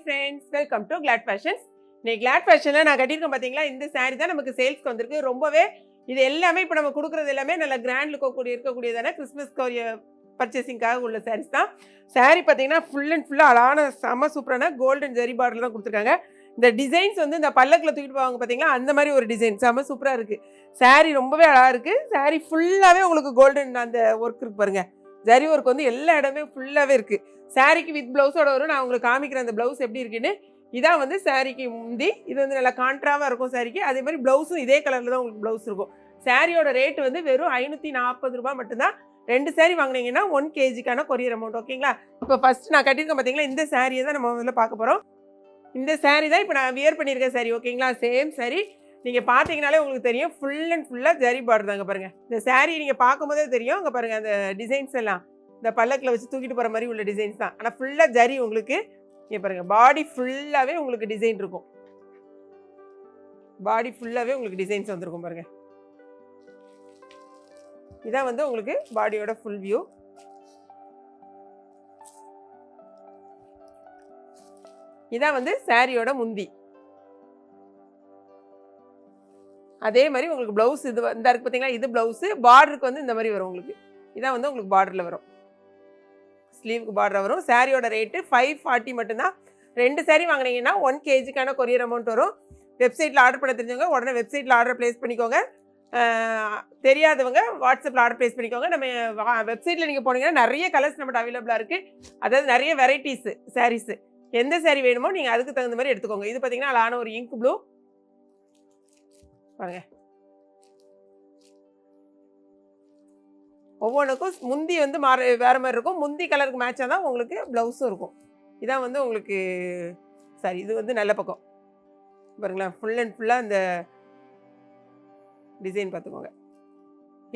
friends, welcome to Glad Fashions. இன்னைக்கு Glad Fashionல நான் கட்டியிருக்கேன் பாத்தீங்களா, இந்த saree தான் நமக்கு சேல்ஸ்க்கு வந்திருக்கு. ரொம்பவே இது எல்லாமே இப்போ நம்ம கொடுக்குறது எல்லாமே நல்ல கிராண்ட் லுக் இருக்கக்கூடியதான கிறிஸ்மஸ் பர்ச்சேசிங்காக உள்ள sarees தான். saree பார்த்தீங்கன்னா ஃபுல் அண்ட் ஃபுல்லாக அழகான செம்ம சூப்பரான கோல்டன் ஜெரி பார்டர் தான் கொடுத்துருக்காங்க. இந்த டிசைன்ஸ் வந்து இந்த பல்லக்கில் தூக்கிட்டு போவாங்க பார்த்தீங்களா, அந்த மாதிரி ஒரு டிசைன் செம்ம சூப்பராக இருக்குது. saree ரொம்பவே அழகாக இருக்குது. saree ஃபுல்லாகவே உங்களுக்கு கோல்டன் அந்த ஒர்க் இருக்கு பாருங்க. ஜரி ஒர்க் வந்து எல்லா இடமே ஃபுல்லாகவே இருக்குது. சாரிக்கு வித் ப்ளவுஸோட வரும். நான் உங்களுக்கு காமிக்கிறேன் அந்த ப்ளவுஸ் எப்படி இருக்குன்னு. இதான் வந்து சாரிக்கு முந்தி. இது வந்து நல்லா கான்ட்ராவாக இருக்கும் சாரிக்கு. அதே மாதிரி ப்ளவுஸும் இதே கலரில் தான் உங்களுக்கு ப்ளவுஸ் இருக்கும். சாரியோட ரேட் வந்து வெறும் 540 ரூபா மட்டும்தான். 2 சாரி வாங்கினீங்கன்னா 1 kgக்கான கொரியர் அமௌண்ட். ஓகேங்களா? இப்போ ஃபர்ஸ்ட் நான் கட்டியிருக்கேன் பார்த்தீங்களா, இந்த சாரியை தான் நம்ம முதல்ல பார்க்க போகிறோம். இந்த சாரி தான் இப்போ நான் வியர் பண்ணியிருக்கேன் சாரி. ஓகேங்களா? சேம் சாரி நீங்கள் பார்த்தீங்கனாலே உங்களுக்கு தெரியும். ஃபுல் அண்ட் ஃபுல்லாக ஜரி பார்டர் தாங்க பாருங்கள். இந்த சாரி நீங்கள் பார்க்கும்போதே தெரியும். அங்கே பாருங்கள் அந்த டிசைன்ஸ் எல்லாம் இந்த பல்லக்கில் வச்சு தூக்கிட்டு போகிற மாதிரி உள்ள டிசைன்ஸ் தான். ஆனால் ஃபுல்லாக ஜரி உங்களுக்கு இங்கே பாருங்கள். பாடி ஃபுல்லாகவே உங்களுக்கு டிசைன் இருக்கும். பாடி ஃபுல்லாகவே உங்களுக்கு டிசைன்ஸ் வந்துருக்கும் பாருங்கள். இதான் வந்து உங்களுக்கு பாடியோட ஃபுல் வியூ. இதான் வந்து சாரியோட முந்தி. அதே மாதிரி உங்களுக்கு ப்ளவுஸ் இது இந்த இருக்கு பார்த்தீங்களா, இது ப்ளவுஸு. பார்டருக்கு வந்து இந்த மாதிரி வரும் உங்களுக்கு. இதான் வந்து உங்களுக்கு பார்டரில் வரும். ஸ்லீவுக்கு பார்டர் வரும். சாரியோட ரேட்டு 540 மட்டும்தான். 2 சாரி வாங்கினீங்கன்னா 1 kgக்கான கொரியர் அமௌண்ட் வரும். வெப்சைட்டில் ஆர்டர் பண்ண தெரிஞ்சவங்க உடனே வெப்சைட்டில் ஆர்டர் ப்ளேஸ் பண்ணிக்கோங்க. தெரியாதவங்க வாட்ஸ்அப்பில் ஆர்டர் ப்ளேஸ் பண்ணிக்கோங்க. நம்ம வெப்சைட்டில் நீங்கள் போனீங்கன்னா நிறைய கலர்ஸ் நம்மகிட்ட அவைலபிளாக இருக்குது. அதாவது நிறைய வெரைட்டிஸு சாரீஸு. எந்த சாரி வேணுமோ நீங்கள் அதுக்கு தகுந்த மாதிரி எடுத்துக்கோங்க. இது பார்த்தீங்கன்னா அழகான ஒரு இங்க் ப்ளூ பாருங்க. ஒவ்வொன்றுக்கும் முந்தி வந்து வேறு மாதிரி இருக்கும். முந்தி கலருக்கு மேட்சாக தான் உங்களுக்கு ப்ளவுஸும் இருக்கும். இதான் வந்து உங்களுக்கு சாரி. இது வந்து நல்ல பக்கம் பாருங்களேன். ஃபுல் அண்ட் ஃபுல்லாக இந்த டிசைன் பார்த்துக்கோங்க.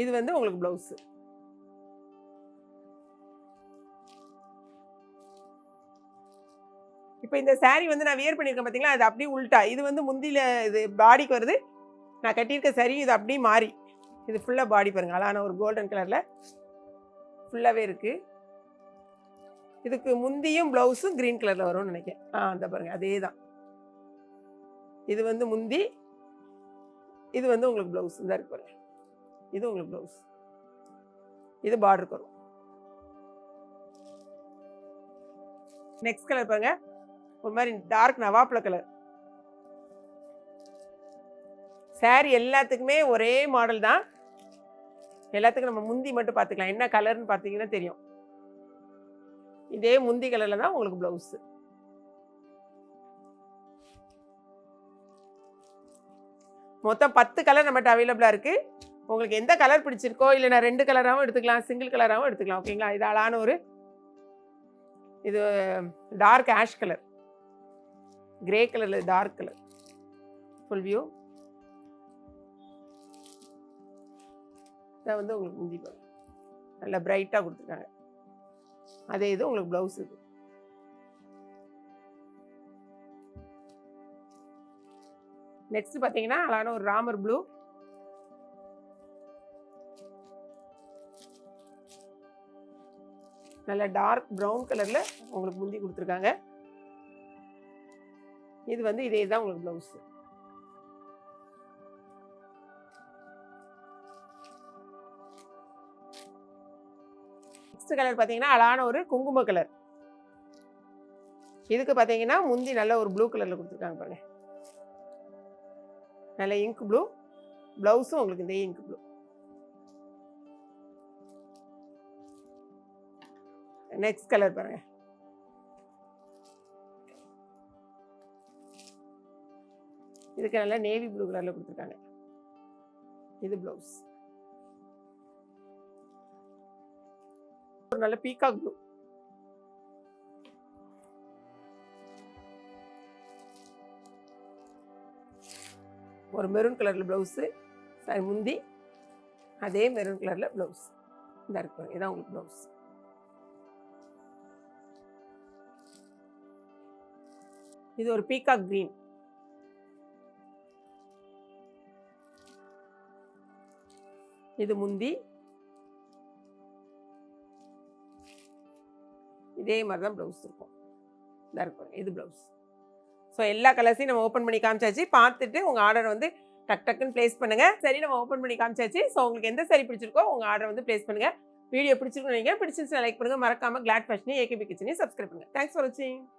இது வந்து உங்களுக்கு ப்ளவுஸு. இப்போ இந்த சாரி வந்து நான் வியர் பண்ணியிருக்கேன் பார்த்தீங்களா, அது அப்படியே உள்ட்டா. இது வந்து முந்தியில் இது பாடிக்கு வருது. நான் கட்டியிருக்க சரி இது அப்படியே மாறி இது ஃபுல்லாக பாடி பாருங்கள். அழகான ஒரு கோல்டன் கலரில் ஃபுல்லாகவே இருக்குது. இதுக்கு முந்தியும் ப்ளவுஸும் க்ரீன் கலரில் வரும்னு நினைக்கிறேன். அந்த பாருங்கள் அதே தான். இது வந்து முந்தி. இது வந்து உங்களுக்கு ப்ளவுஸ் தான் இருக்கு பாருங்கள். இது உங்களுக்கு ப்ளவுஸ். இது பார்டருக்கு வரும். நெக்ஸ்ட் கலர் பாருங்கள். ஒரு மாதிரி டார்க் நவாப்பழ கலர். சாரி எல்லாத்துக்குமே ஒரே மாடல் தான். எல்லாத்துக்கும் நம்ம முந்தி மட்டும் பார்த்துக்கலாம். என்ன கலர்னு பார்த்தீங்கன்னா தெரியும். இதே முந்தி கலரில் தான் உங்களுக்கு ப்ளவுஸு. மொத்தம் 10 கலர் நம்மகிட்ட அவைலபிளாக இருக்குது. உங்களுக்கு எந்த கலர் பிடிச்சிருக்கோ, இல்லை நான் 2 கலராகவும் எடுத்துக்கலாம், சிங்கிள் கலராகவும் எடுத்துக்கலாம். ஓகேங்களா? இது அழகான ஒரு இது டார்க் ஆஷ் கலர், கிரே கலரில் டார்க் கலர் ஃபுல் வியூ. இதை வந்து உங்களுக்கு முந்தி பாருங்க நல்லா பிரைட்டாக கொடுத்துருக்காங்க. அதே இது உங்களுக்கு ப்ளவுஸ். இது நெக்ஸ்ட் பார்த்தீங்கன்னா அழகான ஒரு ராமர் ப்ளூ. நல்ல டார்க் ப்ரௌன் கலரில் உங்களுக்கு முந்தி கொடுத்துருக்காங்க. இது வந்து இதே தான் உங்களுக்கு ப்ளவுஸ். நெக்ஸ்ட் கலர் பார்த்தீங்கன்னா அழகான ஒரு குங்கும கலர். இதுக்கு பார்த்தீங்கன்னா முந்தி நல்ல ஒரு ப்ளூ கலரில் கொடுத்துருக்காங்க பாருங்க. நல்ல இங்க் ப்ளூ. ப்ளவுஸும் உங்களுக்கு இந்த இங்க் ப்ளூ. நெக்ஸ்ட் கலர் பாருங்க. இதுக்கு நல்ல நேவி ப்ளூ கலரில் கொடுத்துருக்காங்க. இது ப்ளவுஸ். ஒரு நல்ல பீகாக் ப்ளூ. ஒரு மெரூன் கலரில் ப்ளவுஸு. சாரி முந்தி. அதே மெரூன் கலரில் ப்ளவுஸ். இந்த இருக்கு இதான் உங்களுக்கு ப்ளவுஸ். இது ஒரு பீகாக் க்ரீன். இது முந்தி. இதே மாதிரி தான் ப்ளவுஸ் இருக்கும். இந்த இருக்கும் இது ப்ளவுஸ். ஸோ எல்லா கலர்ஸையும் நம்ம ஓப்பன் பண்ணி காமிச்சாச்சு. பார்த்துட்டு உங்கள் ஆர்டர் வந்து டக் டக்குன்னு ப்ளேஸ் பண்ணுங்க. சரி, நம்ம ஓப்பன் பண்ணி காமிச்சாச்சு. ஸோ உங்களுக்கு எந்த சாரி பிடிச்சிருக்கோ உங்கள் ஆர்டர் வந்து ப்ளேஸ் பண்ணுங்க. வீடியோ பிடிச்சிருக்குன்னு நினைக்கிறேன். பிடிச்சிருந்துச்சுன்னா லைக் பண்ணுங்க. மறக்காம கிளாட் ஃபேஷனையும் ஏகேபி கிச்சனையும் சப்ஸ்கிரைப் பண்ணுங்க. தேங்க்ஸ் ஃபார் வாட்சிங்.